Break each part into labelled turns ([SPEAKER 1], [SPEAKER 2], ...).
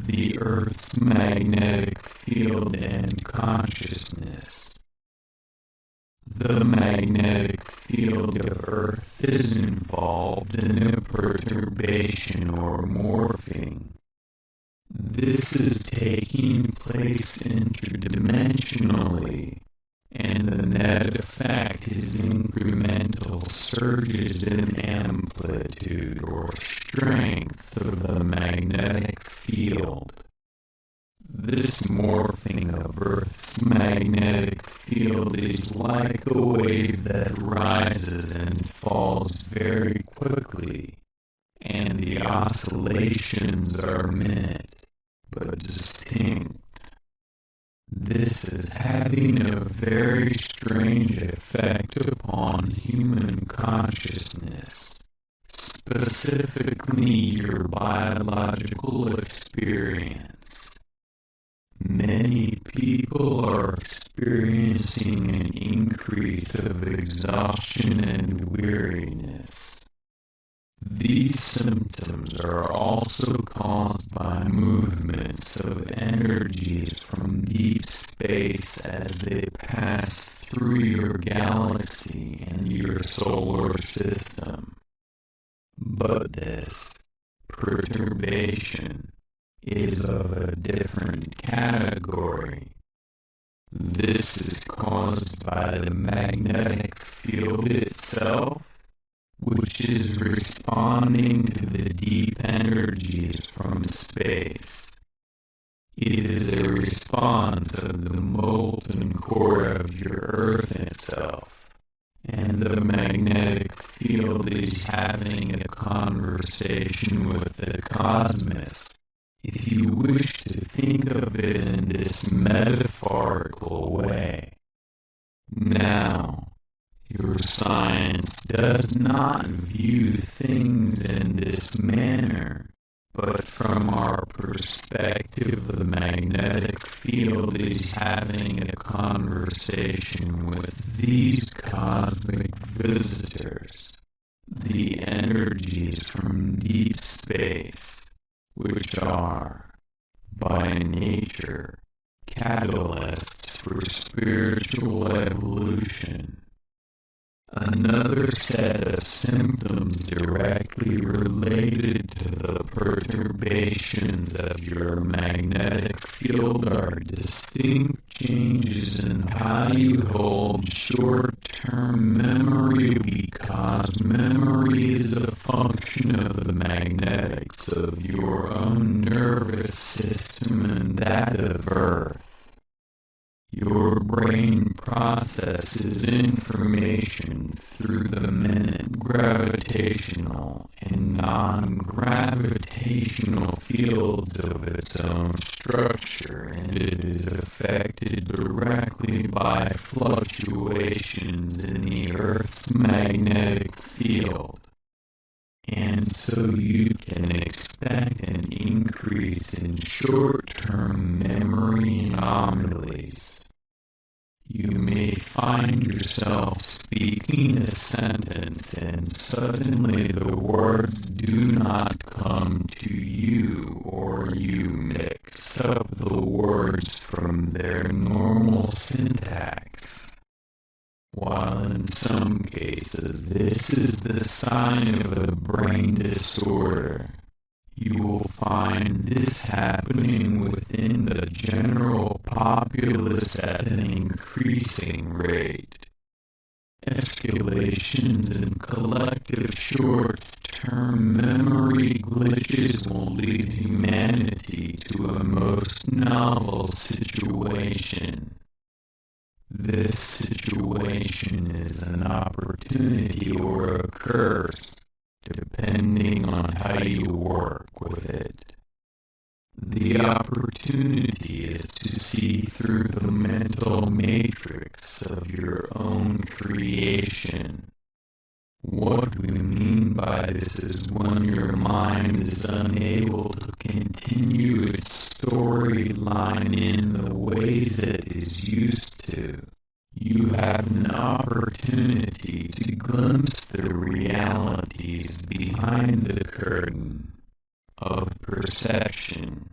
[SPEAKER 1] the Earth's magnetic field and consciousness. The magnetic field of Earth is involved in a perturbation or morphing. This is taking place interdimensionally, and the net effect is incremental surges in amplitude or strength of the magnetic field. This morphing of Earth's magnetic field is like a wave that rises and falls very quickly, and the oscillations are minute, but distinct. This is having a very strange effect upon human consciousness, specifically your biological experience. Many people are experiencing an increase of exhaustion and weariness. These symptoms are also caused by movements of energies from deep space as they pass through your galaxy and your solar system. But this perturbation is of a different category. This is caused by the magnetic field itself, which is responding to the deep energies from space. It is a response of the molten core of your Earth itself, and the magnetic field is having a conversation with the cosmos. If you wish to think of it in this metaphorical way. Now, your science does not view things in this manner, but from our perspective the magnetic field is having a conversation with these cosmic visitors, the energies from deep space, which are, by nature, catalysts for spiritual evolution. Another set of symptoms directly related to the perturbations of your magnetic field are distinct changes in how you hold short-term memory, because memory is a function of the magnetics of your own nervous system and that of Earth. Your brain processes information through the minute gravitational and non-gravitational fields of its own structure, and it is affected directly by fluctuations in the Earth's magnetic field. And so you can expect an increase in short-term memory anomalies. You may find yourself speaking a sentence and suddenly the words do not come to you, or you mix up the words from their normal syntax. While in some cases this is the sign of a brain disorder, you will find this happening within the general populace at an increasing rate. Escalations in collective short-term memory glitches will lead humanity to a most novel situation. This situation is an opportunity or a curse, depending on how you work with it. The opportunity is to see through the mental matrix of your own creation. What we mean by this is when your mind is unable to continue its storyline in the ways it is used to. You have an opportunity to glimpse the realities behind the curtain of perception.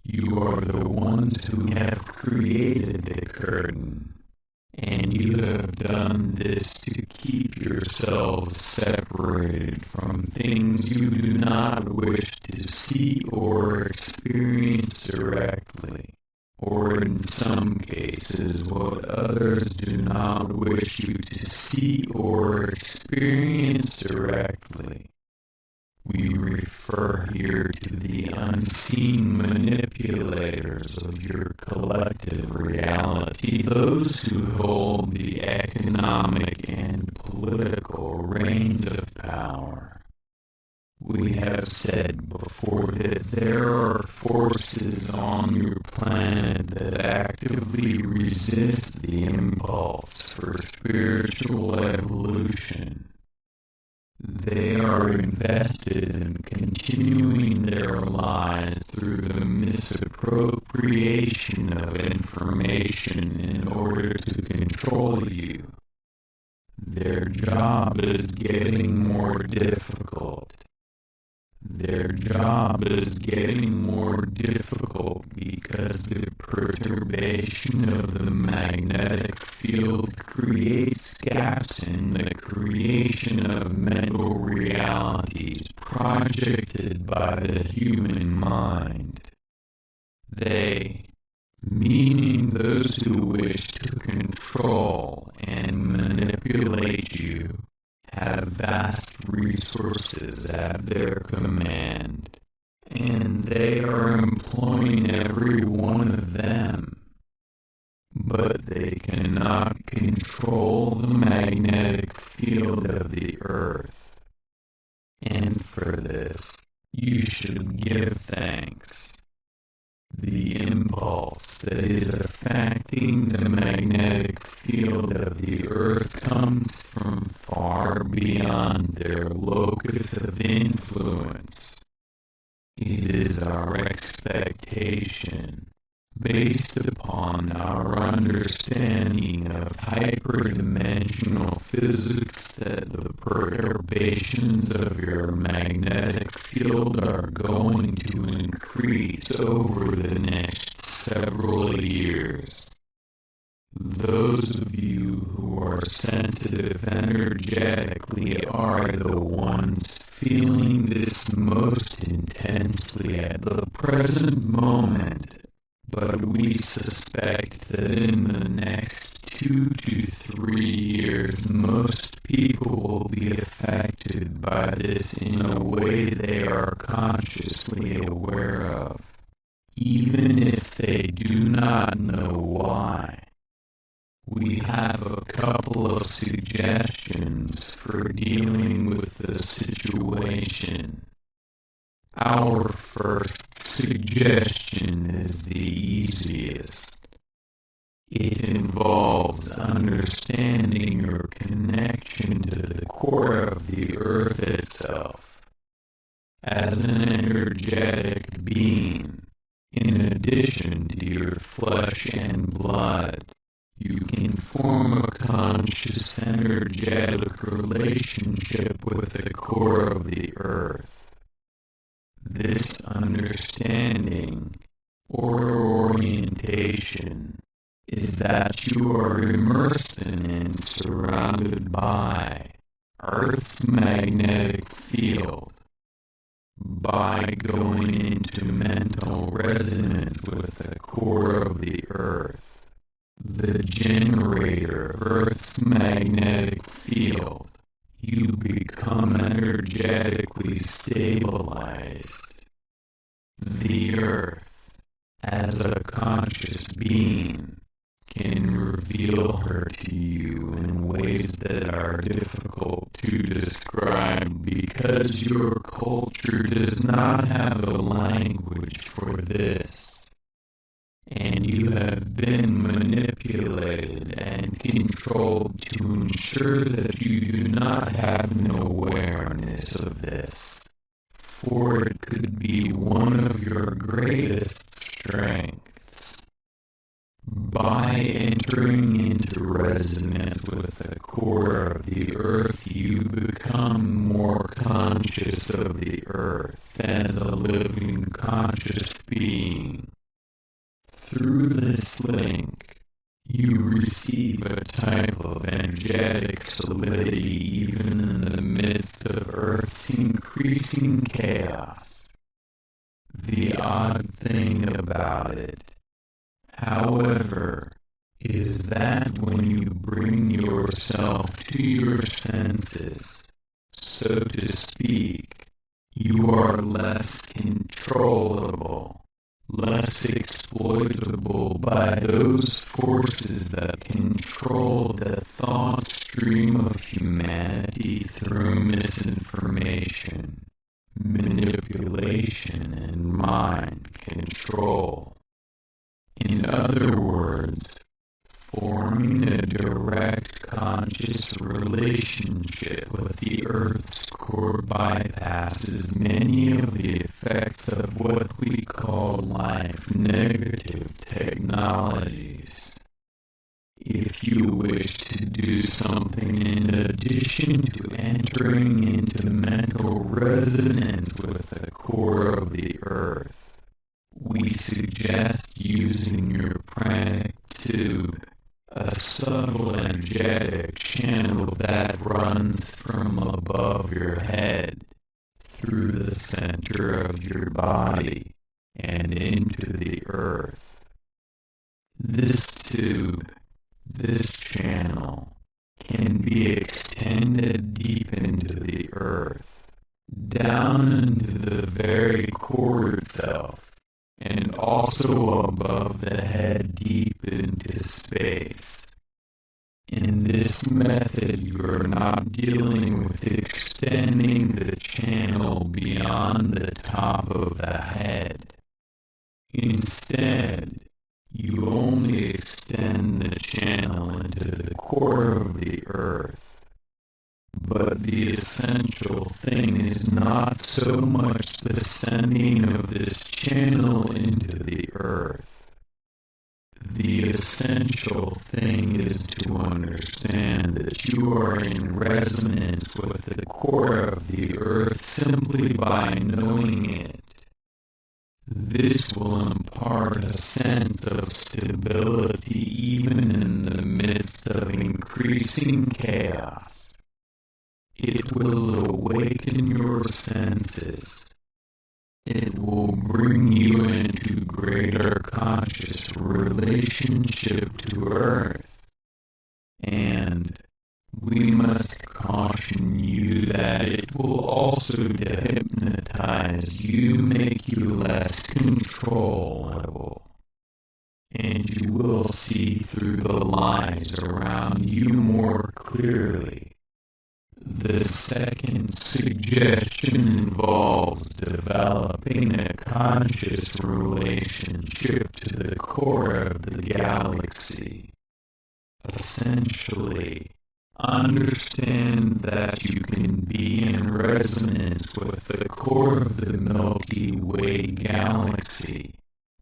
[SPEAKER 1] You are the ones who have created the curtain, and you have done this to keep yourselves separated from things you do not wish to see or experience directly, or in some cases what others do not wish you to see or experience directly. We refer here to the unseen manipulators of your collective reality, those who hold the economic and political reins of power. We have said before that there are forces on your planet that actively resist the impulse for spiritual evolution. They are invested in continuing their lives through the misappropriation of information in order to control you. Their job is getting more difficult. Their job is getting more difficult because the perturbation of the magnetic field creates gaps in the creation of mental realities projected by the human mind. They, meaning those who wish to control and manipulate you, have vast resources at their command, and they are employing every one of them. But they cannot control the magnetic field of the earth. And for this, you should give thanks. The impulse that is affecting the magnetic field of the earth comes from far beyond their locus of influence. It is our expectation, based upon our understanding of hyperdimensional physics, that the perturbations of your magnetic field are going to increase over the next several years. Those of you who are sensitive energetically are the ones feeling this most intensely at the present moment. But we suspect that in the next 2 to 3 years, most people will be affected by this in a way they are consciously aware of, even if they do not know why. We have a couple of suggestions for dealing with the situation. Our first suggestion is the easiest. It involves understanding your connection to the core of the earth itself. As an energetic being, in addition to your flesh and blood, you can form a conscious energetic relationship with the core of the earth. This understanding, or orientation, is that you are immersed in and surrounded by Earth's magnetic field. By going into mental resonance with the core of the Earth, the generator of Earth's magnetic field, you become energetically stabilized. The Earth, as a conscious being, can reveal her to you in ways that are difficult to describe because your culture does not have a language for this. And you have been manipulated and controlled to ensure that you do not have an awareness of this, for it could be one of your greatest strengths. By entering into resonance with the core of the earth, you become more conscious of the earth as a living conscious being. through this link, you receive a type of energetic solidity even in the midst of Earth's increasing chaos. The odd thing about it, however, is that when you bring yourself to your senses, so to speak, you are less controllable, less exploitable by those forces that control the thought stream of humanity through misinformation, manipulation, and mind control. In other words, forming a direct conscious relationship with the Earth's core bypasses many of the effects of what we call life negative technologies. If you wish to do something in addition to entering into mental resonance with the core of the Earth, we suggest using your pranic tube, a subtle energetic channel that runs from above your head, through the center of your body, and into the Earth. This tube, this channel, can be extended deep into the Earth, down into the very core itself, and also above the head deep into space. In this method, you are not dealing with extending the channel beyond the top of the head. Instead, you only extend the channel into the core of the Earth. But the essential thing is not so much the sending of this channel into the Earth. The essential thing is to understand that you are in resonance with the core of the Earth simply by knowing it. This will impart a sense of stability even in the midst of increasing chaos. It will awaken your senses. It will bring you into greater conscious relationship to Earth. And we must caution you that it will also dehypnotize you, make you less controllable. And you will see through the lies around you more clearly. The second suggestion involves developing a conscious relationship to the core of the galaxy. Essentially, understand that you can be in resonance with the core of the Milky Way galaxy,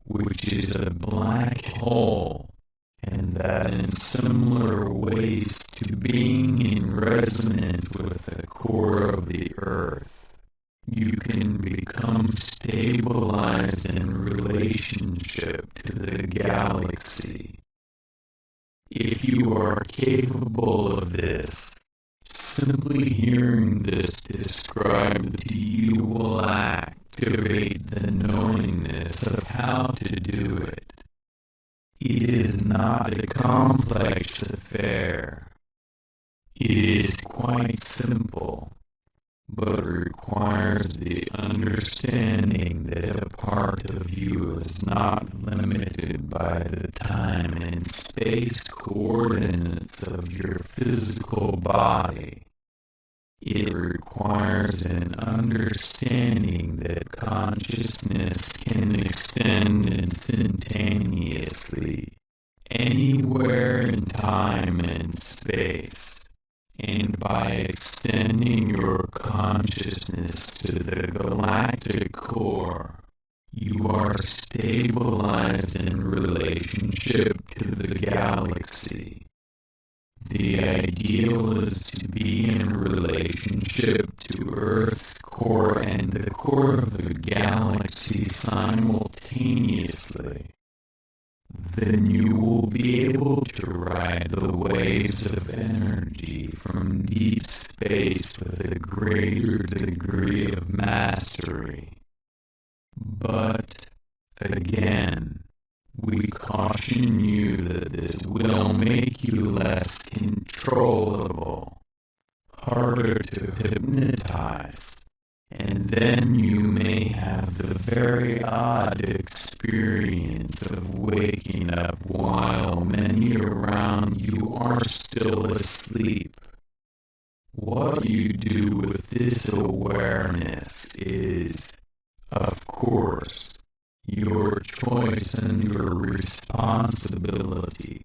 [SPEAKER 1] which is a black hole, and that in similar ways to being in resonance with the core of the Earth, you can become stabilized in relationship to the galaxy. If you are capable of this, simply hearing this described to you will activate the knowingness of how to do it. It is not a complex affair. It is quite simple, but requires the understanding that a part of you is not limited by the time and space coordinates of your physical body. It requires an understanding that consciousness can extend instantaneously, anywhere in time and space, and by extending your consciousness to the galactic core, you are stabilized in relationship to the galaxy. The ideal is to be in relationship to Earth's core and the core of the galaxy simultaneously. then you will be able to ride the waves of energy from deep space with a greater degree of mastery. But, again, we caution you that this will make you less controllable, harder to hypnotize, and then you may have the very odd experience of waking up while many around you are still asleep. What you do with this awareness is, of course, your choice and your responsibility.